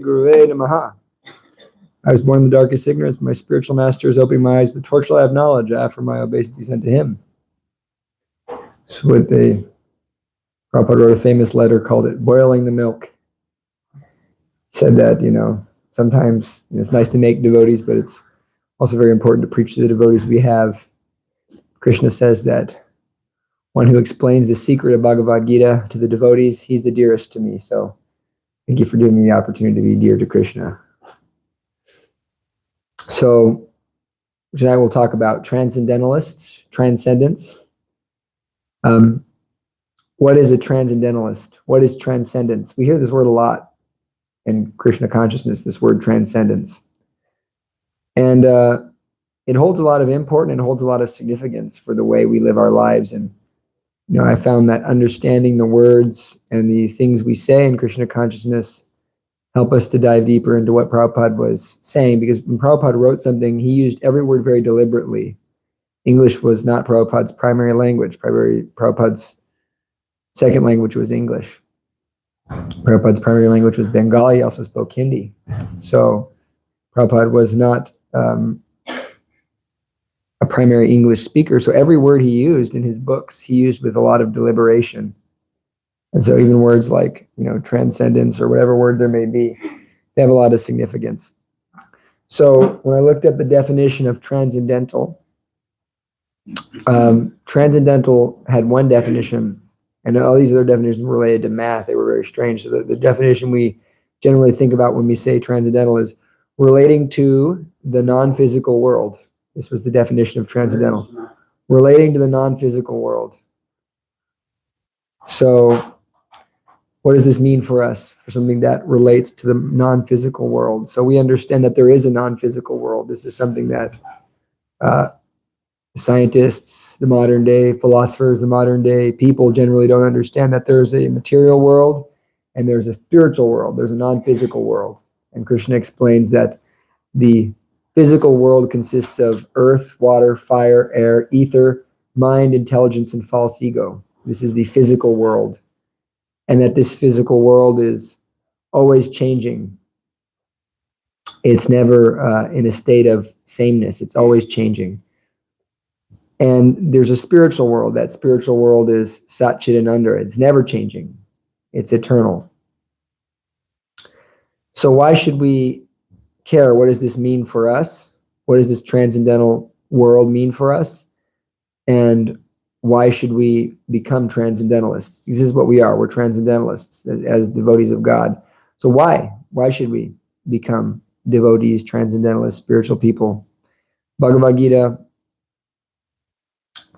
Guruve Namaha. I was born in the darkest ignorance. My spiritual master is opening my eyes with the torchlight of knowledge. I offer my obeisance unto him. So what Prabhupada wrote a famous letter, called it Boiling the Milk. Said that, sometimes it's nice to make devotees, but it's also very important to preach to the devotees we have. Krishna says that one who explains the secret of Bhagavad Gita to the devotees, he's the dearest to me. So thank you for giving me the opportunity to be dear to Krishna. So tonight we'll talk about transcendentalists, transcendence. What is a transcendentalist? What is transcendence? We hear this word a lot in Krishna consciousness, this word transcendence. And it holds a lot of import and it holds a lot of significance for the way we live our lives. And, I found that understanding the words and the things we say in Krishna consciousness help us to dive deeper into what Prabhupada was saying, because when Prabhupada wrote something, he used every word very deliberately. English was not Prabhupada's primary language. Prabhupada's second language was English. Prabhupada's primary language was Bengali. He also spoke Hindi. So Prabhupada was not a primary English speaker. So every word he used in his books, he used with a lot of deliberation. And so even words like, transcendence or whatever word there may be, they have a lot of significance. So when I looked at the definition of transcendental, transcendental had one definition, and all these other definitions were related to math. They were very strange. So the definition we generally think about when we say transcendental is relating to the non-physical world. This was the definition of transcendental. Relating to the non-physical world. So what does this mean for us, for something that relates to the non-physical world? So we understand that there is a non-physical world. This is something that scientists, the modern day philosophers, the modern day people generally don't understand, that there's a material world and there's a spiritual world. There's a non-physical world. And Krishna explains that the physical world consists of earth, water, fire, air, ether, mind, intelligence, and false ego. This is the physical world. And that this physical world is always changing. It's never in a state of sameness. It's always changing. And there's a spiritual world. That spiritual world is Sat Chit Ananda. It's never changing. It's eternal. So why should we care? What does this mean for us? What does this transcendental world mean for us? And why should we become transcendentalists? This is what we are. We're transcendentalists as devotees of God. So why? Why should we become devotees, transcendentalists, spiritual people? Bhagavad Gita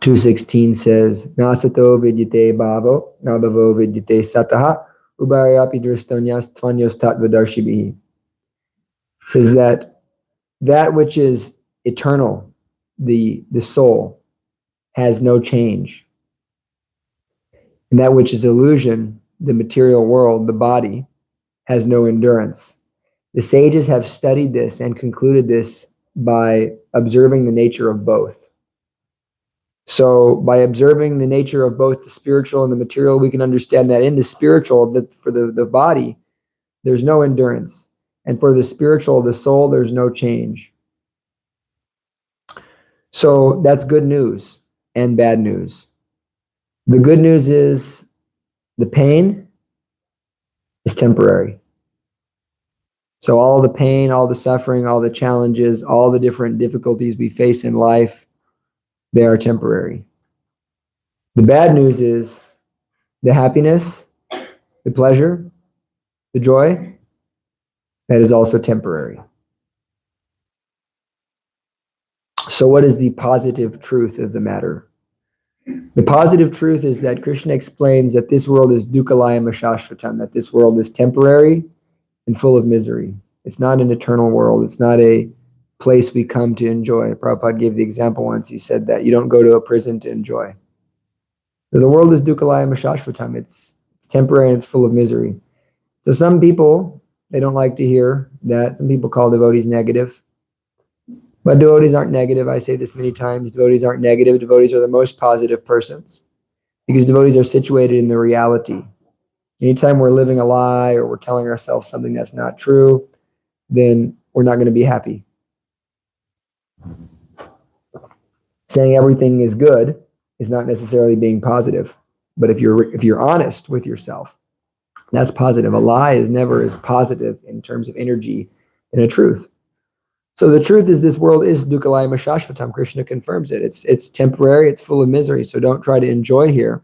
2:16 says, Nasato vidyate bhavo, nabhavo vidyate sataha, ubharayapi dristanyas tvanyos tattvadarshibhihi. Says that which is eternal, the soul, has no change. And that which is illusion, the material world, the body, has no endurance. The sages have studied this and concluded this by observing the nature of both. So by observing the nature of both the spiritual and the material, we can understand that in the spiritual, that for the body, there's no endurance. And for the spiritual, the soul, there's no change. So that's good news and bad news. The good news is the pain is temporary. So all the pain, all the suffering, all the challenges, all the different difficulties we face in life, they are temporary. The bad news is the happiness, the pleasure, the joy, that is also temporary. So what is the positive truth of the matter? The positive truth is that Krishna explains that this world is dukkhalayam ashashvatam, that this world is temporary and full of misery. It's not an eternal world. It's not a place we come to enjoy. Prabhupada gave the example once. He said that you don't go to a prison to enjoy. The world is dukkhalayam ashashvatam. It's temporary and it's full of misery. So some people, they don't like to hear that. Some people call devotees negative. But devotees aren't negative. I say this many times. Devotees aren't negative. Devotees are the most positive persons, because devotees are situated in the reality. Anytime we're living a lie or we're telling ourselves something that's not true, then we're not going to be happy. Saying everything is good is not necessarily being positive. But if you're honest with yourself, that's positive. A lie is never as positive in terms of energy than a truth. So the truth is, this world is dukkhalayam shashvatam. Krishna confirms it. It's temporary. It's full of misery. So don't try to enjoy here.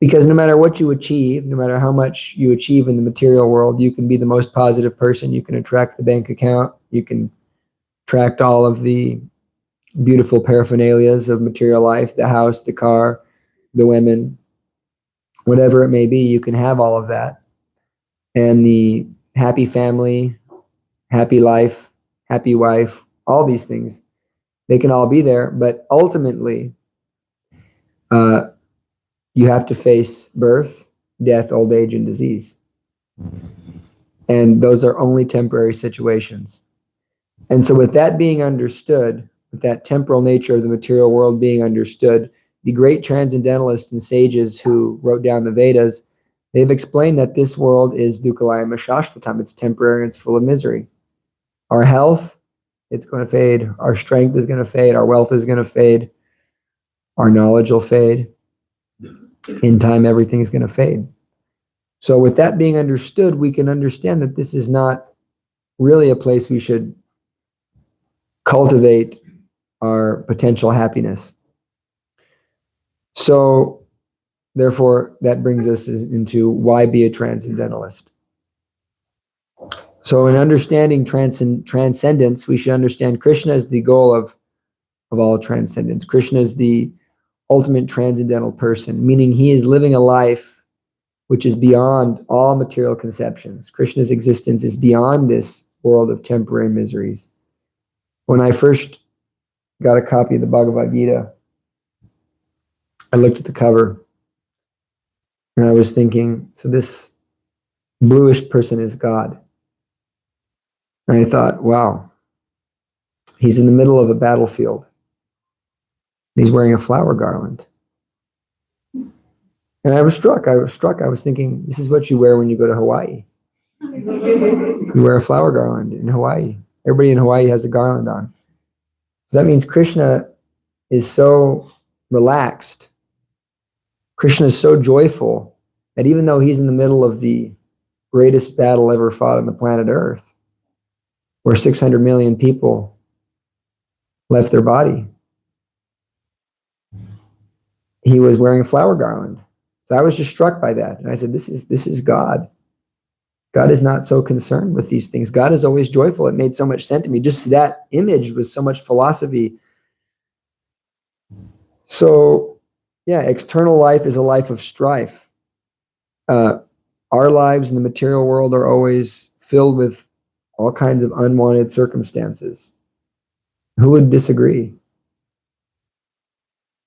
Because no matter what you achieve, no matter how much you achieve in the material world, you can be the most positive person. You can attract the bank account. You can attract all of the beautiful paraphernalias of material life, the house, the car, the women, whatever it may be. You can have all of that. And the happy family, happy life, happy wife, all these things, they can all be there. But ultimately, you have to face birth, death, old age, and disease. And those are only temporary situations. And so with that being understood, with that temporal nature of the material world being understood, the great transcendentalists and sages who wrote down the Vedas, they've explained that this world is dukkhalayam shashvatam. It's temporary and it's full of misery. Our health, it's going to fade. Our strength is going to fade. Our wealth is going to fade. Our knowledge will fade. In time, everything is going to fade. So with that being understood, we can understand that this is not really a place we should cultivate our potential happiness. So therefore, that brings us into why be a transcendentalist. So in understanding transcendence, we should understand Krishna is the goal of all transcendence. Krishna is the ultimate transcendental person, meaning he is living a life which is beyond all material conceptions. Krishna's existence is beyond this world of temporary miseries. When I first got a copy of the Bhagavad Gita, I looked at the cover and I was thinking, so this bluish person is God. And I thought, wow, he's in the middle of a battlefield. He's wearing a flower garland. And I was struck. I was thinking, this is what you wear when you go to Hawaii. You wear a flower garland in Hawaii. Everybody in Hawaii has a garland on. So that means Krishna is so relaxed. Krishna is so joyful that even though he's in the middle of the greatest battle ever fought on the planet Earth, where 600 million people left their body, he was wearing a flower garland. So I was just struck by that. And I said, this is God. God is not so concerned with these things. God is always joyful. It made so much sense to me. Just that image was so much philosophy. So yeah, external life is a life of strife. Our lives in the material world are always filled with all kinds of unwanted circumstances. Who would disagree?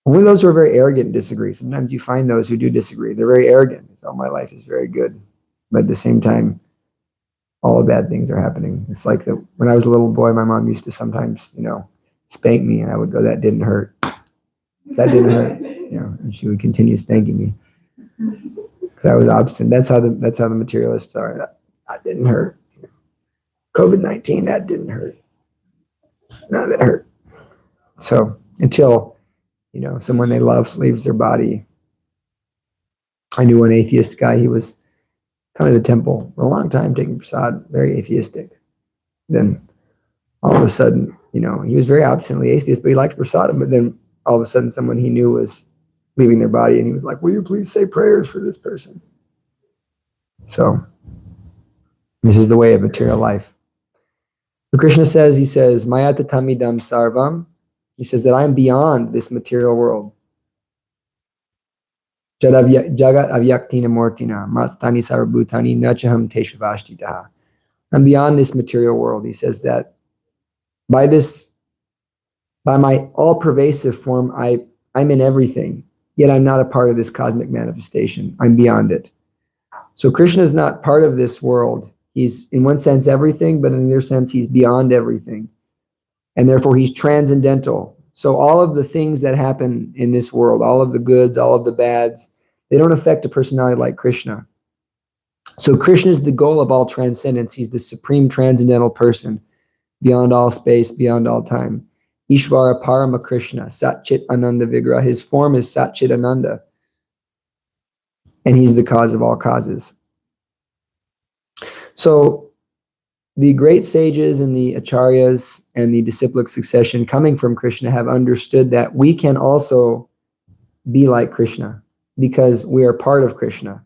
Only those who are very arrogant disagree. Sometimes you find those who do disagree. They're very arrogant. So my life is very good. But at the same time, all the bad things are happening. It's like when I was a little boy, my mom used to sometimes, spank me, and I would go, that didn't hurt. That didn't hurt. And she would continue spanking me because I was obstinate. That's how the materialists are. That didn't hurt. COVID-19, that didn't hurt. No, that hurt. So until someone they love leaves their body. I knew one atheist guy. He was coming to the temple for a long time, taking prasad, very atheistic. Then all of a sudden, he was very obstinately atheist, but he liked prasadam. But then all of a sudden, someone he knew was leaving their body, and he was like, "Will you please say prayers for this person?" So this is the way of material life. But Krishna says, Mayata tamidam sarvam. He says that I am beyond this material world. Jagat avyaktina mortina matstani sarvabhutani nachaham teshavashtitaha. I'm beyond this material world. He says that by my all-pervasive form, I'm in everything, yet I'm not a part of this cosmic manifestation. I'm beyond it. So Krishna is not part of this world. He's in one sense everything, but in the other sense he's beyond everything. And therefore he's transcendental. So all of the things that happen in this world, all of the goods, all of the bads, they don't affect a personality like Krishna. So Krishna is the goal of all transcendence. He's the supreme transcendental person, beyond all space, beyond all time. Ishvara Parama Krishna, Satchit Ananda Vigraha. His form is Satchit Ananda, and he's the cause of all causes. So the great sages and the acharyas and the disciplic succession coming from Krishna have understood that we can also be like Krishna because we are part of Krishna.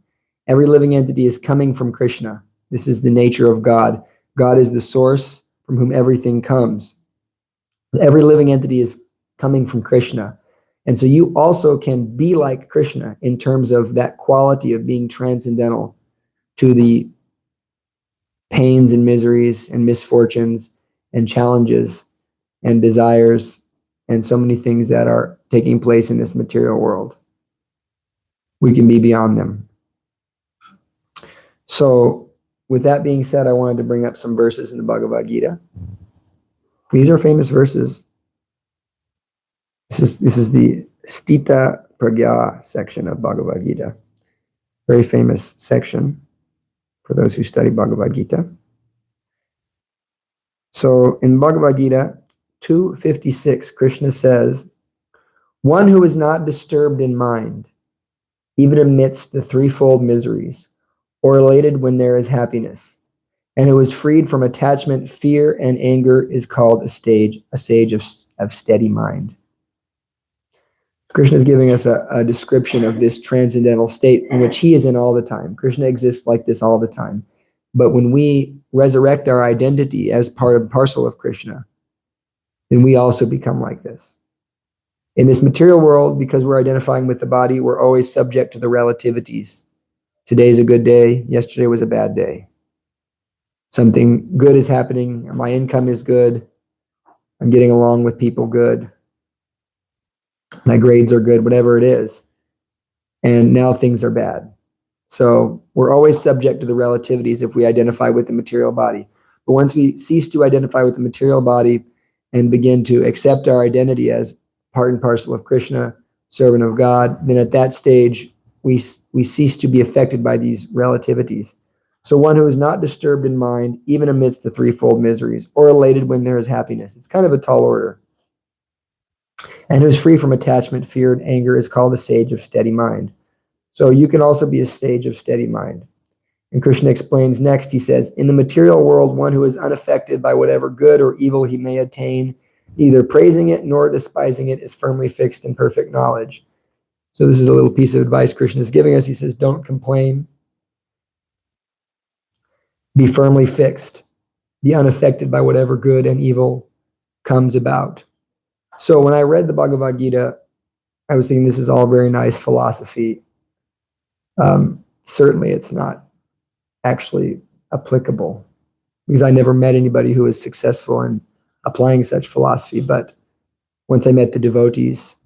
Every living entity is coming from Krishna. This is the nature of God. God is the source from whom everything comes. Every living entity is coming from Krishna. And so you also can be like Krishna in terms of that quality of being transcendental to the pains and miseries and misfortunes and challenges and desires and so many things that are taking place in this material world. We can be beyond them. So with that being said, I wanted to bring up some verses in the Bhagavad Gita. These are famous verses. This is the Stita Pragya section of Bhagavad Gita. Very famous section for those who study Bhagavad Gita. So in Bhagavad Gita 2:56, Krishna says, "One who is not disturbed in mind, even amidst the threefold miseries, or elated when there is happiness, and who is freed from attachment, fear, and anger is called a sage of steady mind." Krishna is giving us a description of this transcendental state in which he is in all the time. Krishna exists like this all the time. But when we resurrect our identity as part and parcel of Krishna, then we also become like this. In this material world, because we're identifying with the body, we're always subject to the relativities. Today's a good day. Yesterday was a bad day. Something good is happening. My income is good. I'm getting along with people good. My grades are good, whatever it is. And now things are bad. So we're always subject to the relativities if we identify with the material body. But once we cease to identify with the material body and begin to accept our identity as part and parcel of Krishna, servant of God, then at that stage, we cease to be affected by these relativities. So one who is not disturbed in mind, even amidst the threefold miseries, or elated when there is happiness. It's kind of a tall order. And who is free from attachment, fear, and anger is called a sage of steady mind. So you can also be a sage of steady mind. And Krishna explains next, he says, in the material world, one who is unaffected by whatever good or evil he may attain, neither praising it nor despising it, is firmly fixed in perfect knowledge. So this is a little piece of advice Krishna is giving us. He says, don't complain. Be firmly fixed. Be unaffected by whatever good and evil comes about. So when I read the Bhagavad Gita, I was thinking this is all very nice philosophy. Certainly it's not actually applicable because I never met anybody who was successful in applying such philosophy. But once I met the devotees,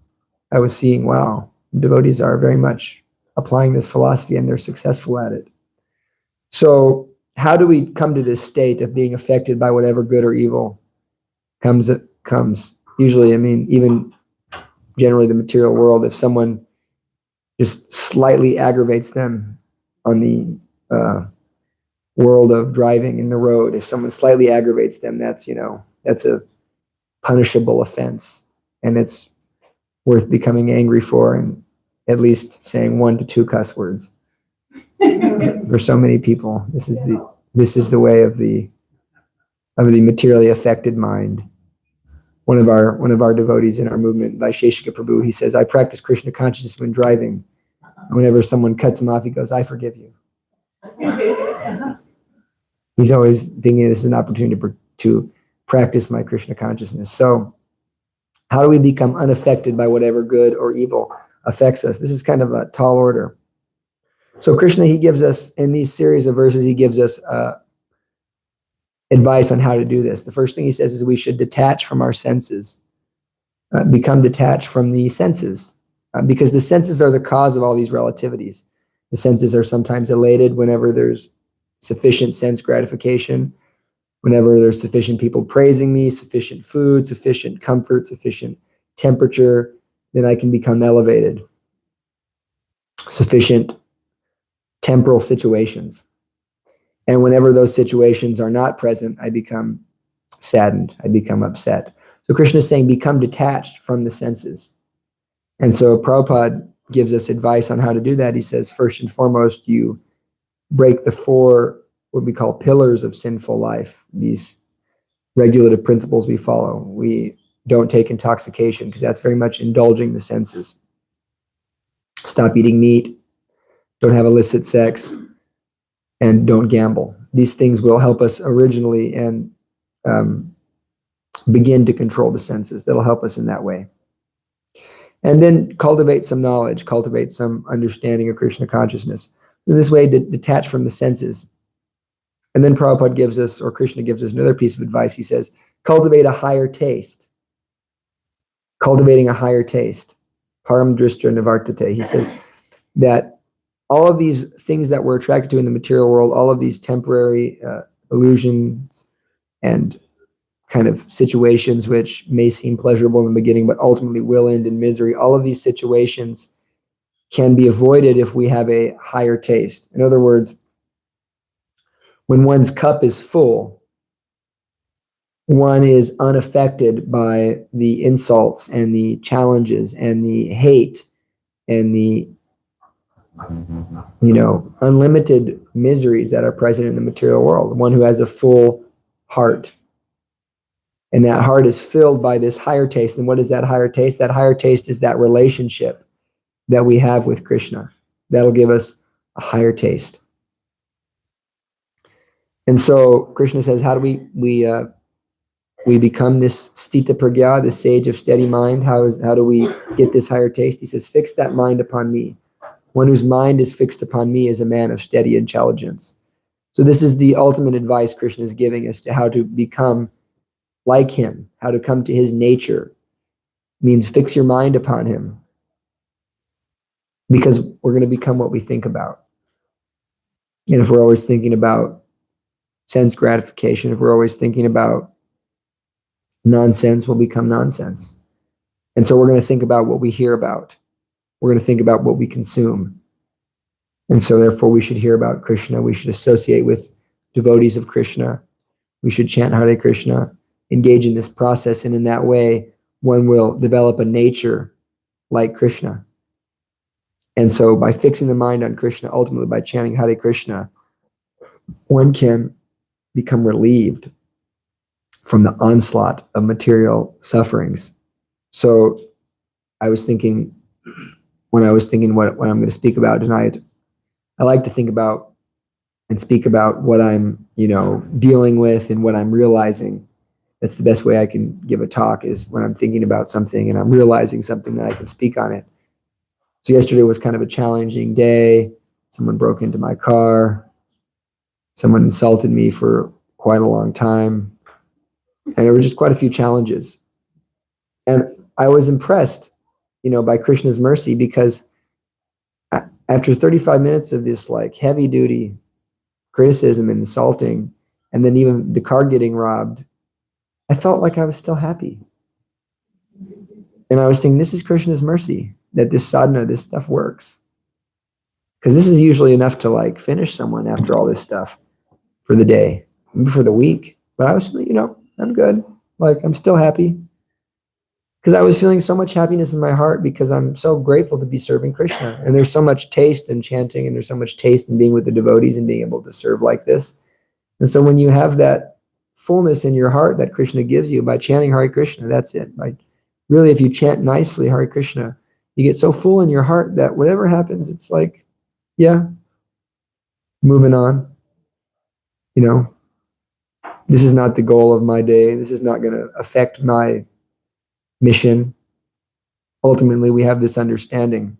I was seeing, wow, devotees are very much applying this philosophy and they're successful at it. So how do we come to this state of being affected by whatever good or evil comes? Usually, I mean, even generally the material world, if someone just slightly aggravates them on the world of driving in the road, if someone slightly aggravates them, that's a punishable offense, and it's worth becoming angry for and at least saying 1 to 2 cuss words. For so many people, this is the way of the materially affected mind. One of our devotees in our movement, Vaisheshika Prabhu, he says, I practice Krishna consciousness when driving. Whenever someone cuts him off, he goes, I forgive you. He's always thinking this is an opportunity to practice my Krishna consciousness. So how do we become unaffected by whatever good or evil affects us? This is kind of a tall order. So Krishna, he gives us, in these series of verses, he gives us advice on how to do this. The first thing he says is we should detach from our senses, become detached from the senses, because the senses are the cause of all these relativities. The senses are sometimes elated whenever there's sufficient sense gratification, whenever there's sufficient people praising me, sufficient food, sufficient comfort, sufficient temperature, then I can become elevated. Sufficient temporal situations. And whenever those situations are not present, I become saddened, I become upset. So Krishna is saying, become detached from the senses. And so Prabhupada gives us advice on how to do that. He says, first and foremost, you break the 4, what we call pillars of sinful life, these regulative principles we follow. We don't take intoxication, because that's very much indulging the senses. Stop eating meat, don't have illicit sex, and don't gamble. These things will help us originally and begin to control the senses. That'll help us in that way. And then cultivate some knowledge, cultivate some understanding of Krishna consciousness. In this way, detach from the senses. And then Prabhupada gives us, or Krishna gives us, another piece of advice. He says, cultivate a higher taste. Cultivating a higher taste. Param drishta nivartate. He says that all of these things that we're attracted to in the material world, all of these temporary illusions and kind of situations which may seem pleasurable in the beginning, but ultimately will end in misery, all of these situations can be avoided if we have a higher taste. In other words, when one's cup is full, one is unaffected by the insults and the challenges and the hate and the unlimited miseries that are present in the material world. One who has a full heart. And that heart is filled by this higher taste. And what is that higher taste? That higher taste is that relationship that we have with Krishna. That'll give us a higher taste. And so Krishna says, how do we become this sthita pragya, this sage of steady mind? How do we get this higher taste? He says, fix that mind upon me. One whose mind is fixed upon me is a man of steady intelligence. So this is the ultimate advice Krishna is giving us to how to become like him, how to come to his nature. It means fix your mind upon him, because we're going to become what we think about. And if we're always thinking about sense gratification, if we're always thinking about nonsense, we'll become nonsense. And so we're going to think about what we hear about. We're going to think about what we consume. And so therefore we should hear about Krishna. We should associate with devotees of Krishna. We should chant Hare Krishna, engage in this process, and in that way one will develop a nature like Krishna. And so by fixing the mind on Krishna, ultimately by chanting Hare Krishna, one can become relieved from the onslaught of material sufferings. So I was thinking, when I was thinking what I'm going to speak about tonight, I like to think about and speak about what I'm, dealing with and what I'm realizing. That's the best way I can give a talk, is when I'm thinking about something and I'm realizing something that I can speak on it. So yesterday was kind of a challenging day. Someone broke into my car. Someone insulted me for quite a long time. And there were just quite a few challenges. And I was impressed, by Krishna's mercy, because after 35 minutes of this heavy duty criticism and insulting, and then even the car getting robbed, I felt like I was still happy. And I was thinking, this is Krishna's mercy, that this sadhana, this stuff works. Because this is usually enough to finish someone after all this stuff for the day, maybe for the week. But I was, I'm good. I'm still happy. Because I was feeling so much happiness in my heart, because I'm so grateful to be serving Krishna. And there's so much taste in chanting, and there's so much taste in being with the devotees and being able to serve like this. And so when you have that fullness in your heart that Krishna gives you by chanting Hare Krishna, that's it. Really, if you chant nicely Hare Krishna, you get so full in your heart that whatever happens, it's moving on. This is not the goal of my day. This is not going to affect my mission. Ultimately, we have this understanding.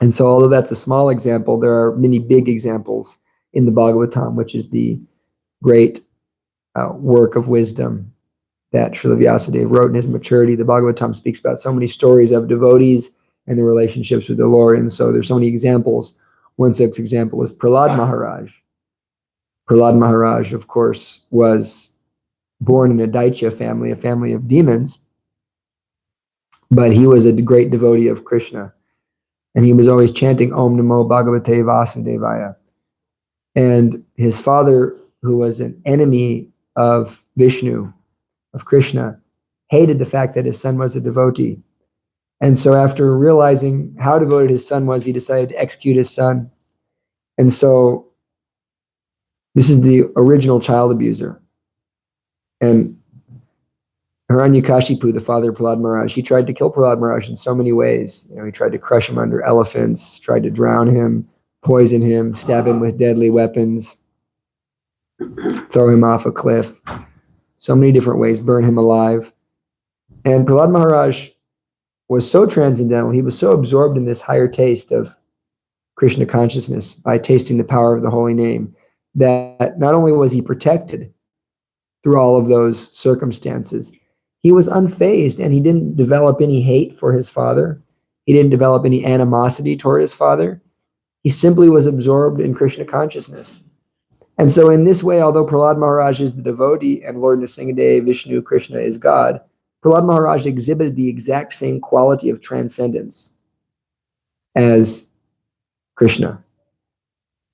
And so although that's a small example, there are many big examples in the Bhagavatam, which is the great work of wisdom that Srila Vyasadeva wrote in his maturity. The Bhagavatam speaks about so many stories of devotees and their relationships with the Lord. And so there's so many examples. One such example is Prahlad Maharaj. Prahlad Maharaj, of course, was born in a Daitya family, a family of demons. but he was a great devotee of Krishna. And he was always chanting Om Namo Bhagavate Vasudevaya. And his father, who was an enemy of Vishnu, of Krishna, hated the fact that his son was a devotee. And so after realizing how devoted his son was, he decided to execute his son. And so this is the original child abuser. And Hiranyakashipu, the father of Prahlad Maharaj, he tried to kill Prahlad Maharaj in so many ways. He tried to crush him under elephants, tried to drown him, poison him, stab him with deadly weapons, throw him off a cliff. So many different ways, burn him alive. And Prahlad Maharaj was so transcendental, he was so absorbed in this higher taste of Krishna consciousness by tasting the power of the holy name, that not only was he protected through all of those circumstances, he was unfazed, and he didn't develop any hate for his father. He didn't develop any animosity toward his father. He simply was absorbed in Krishna consciousness. And so in this way, although Prahlad Maharaj is the devotee and Lord Nrsingadev, Vishnu, Krishna is God, Prahlad Maharaj exhibited the exact same quality of transcendence as Krishna,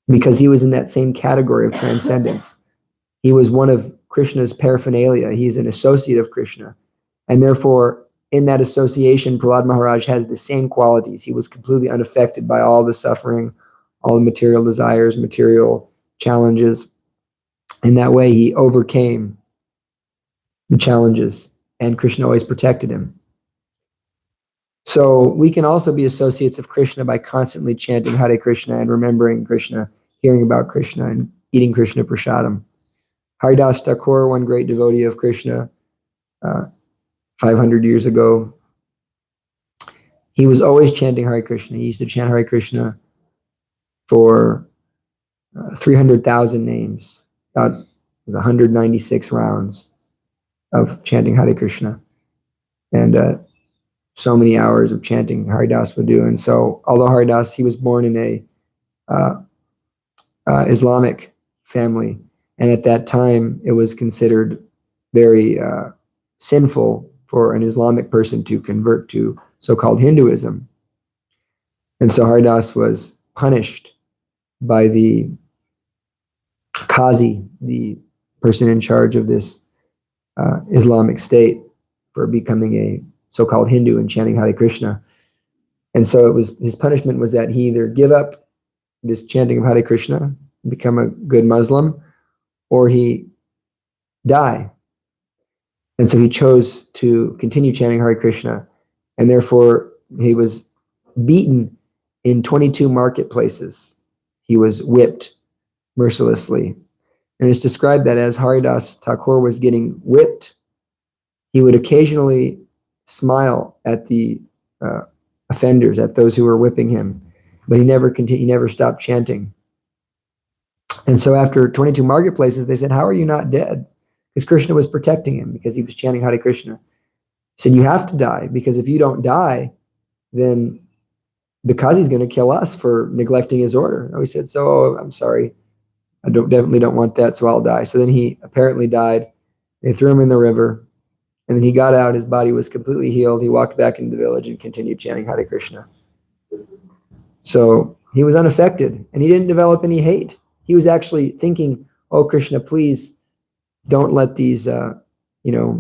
because he was in that same category of transcendence. He was one of Krishna's paraphernalia. He's an associate of Krishna. And therefore, in that association, Prahlad Maharaj has the same qualities. He was completely unaffected by all the suffering, all the material desires, material challenges. In that way, he overcame the challenges, and Krishna always protected him. So we can also be associates of Krishna by constantly chanting Hare Krishna and remembering Krishna, hearing about Krishna, and eating Krishna prasadam. Haridas Thakur, one great devotee of Krishna, 500 years ago, he was always chanting Hare Krishna. He used to chant Hare Krishna for 300,000 names. About 196 rounds of chanting Hare Krishna. And so many hours of chanting Haridas would do. And so, although Haridas, he was born in a Islamic family, and at that time it was considered very sinful for an Islamic person to convert to so-called Hinduism. And so Haridas was punished by the Qazi, the person in charge of this Islamic state, for becoming a so-called Hindu and chanting Hare Krishna. And so his punishment was that he either give up this chanting of Hare Krishna, become a good Muslim, or he die. And so he chose to continue chanting Hare Krishna, and therefore he was beaten in 22 marketplaces. He was whipped mercilessly. And it's described that as Haridas Thakur was getting whipped, he would occasionally smile at the offenders, at those who were whipping him, but he never stopped chanting. And so after 22 marketplaces, they said, "How are you not dead?" Because Krishna was protecting him, because he was chanting Hare Krishna. He said, "You have to die, because if you don't die, then the Qazi is going to kill us for neglecting his order." And he said, I'm sorry, I definitely don't want that, so I'll die. So then he apparently died. They threw him in the river, and then he got out. His body was completely healed. He walked back into the village and continued chanting Hare Krishna. So he was unaffected, and he didn't develop any hate. He was actually thinking, "Oh, Krishna, please don't let these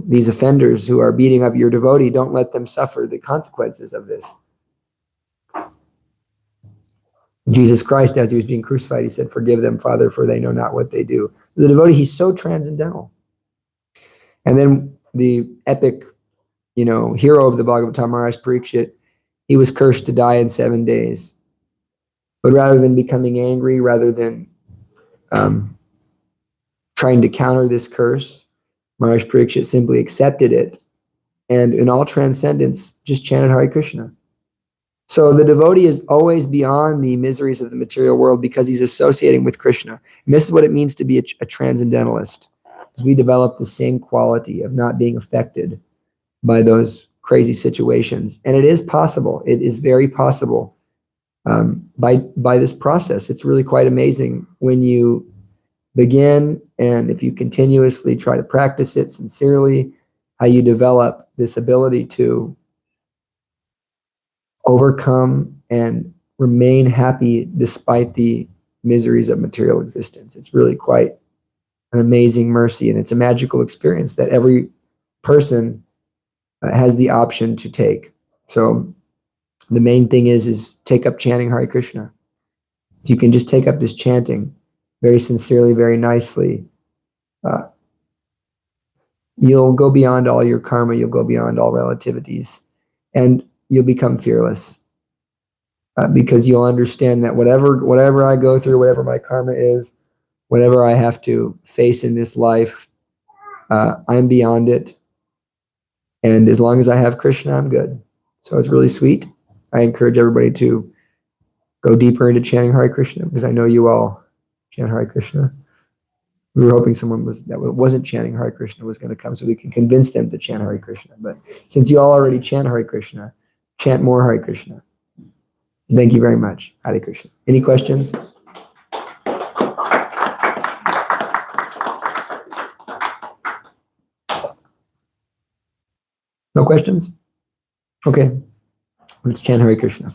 these offenders who are beating up your devotee, don't let them suffer the consequences of this." Jesus Christ, as he was being crucified, he said, "Forgive them, Father, for they know not what they do." The devotee, he's so transcendental. And then the epic, hero of the Bhagavatam, Maharaj Parikshit, he was cursed to die in 7 days. But rather than becoming angry, rather than trying to counter this curse, Maharaj Parikshit simply accepted it, and in all transcendence, just chanted Hare Krishna. So the devotee is always beyond the miseries of the material world because he's associating with Krishna. And this is what it means to be a transcendentalist, because we develop the same quality of not being affected by those crazy situations. And it is possible. It is very possible by this process. It's really quite amazing when you begin, and if you continuously try to practice it sincerely, how you develop this ability to overcome and remain happy despite the miseries of material existence. It's really quite an amazing mercy, and it's a magical experience that every person has the option to take. So the main thing is take up chanting Hare Krishna. If you can just take up this chanting very sincerely, very nicely, you'll go beyond all your karma, you'll go beyond all relativities, and you'll become fearless. Because you'll understand that whatever I go through, whatever my karma is, whatever I have to face in this life, I'm beyond it. And as long as I have Krishna, I'm good. So it's really sweet. I encourage everybody to go deeper into chanting Hare Krishna, because I know you all chant Hare Krishna. We were hoping someone that wasn't chanting Hare Krishna was going to come so we can convince them to chant Hare Krishna. But since you all already chant Hare Krishna, chant more Hare Krishna. Thank you very much. Hare Krishna. Any questions? No questions? Okay. Let's chant Hare Krishna.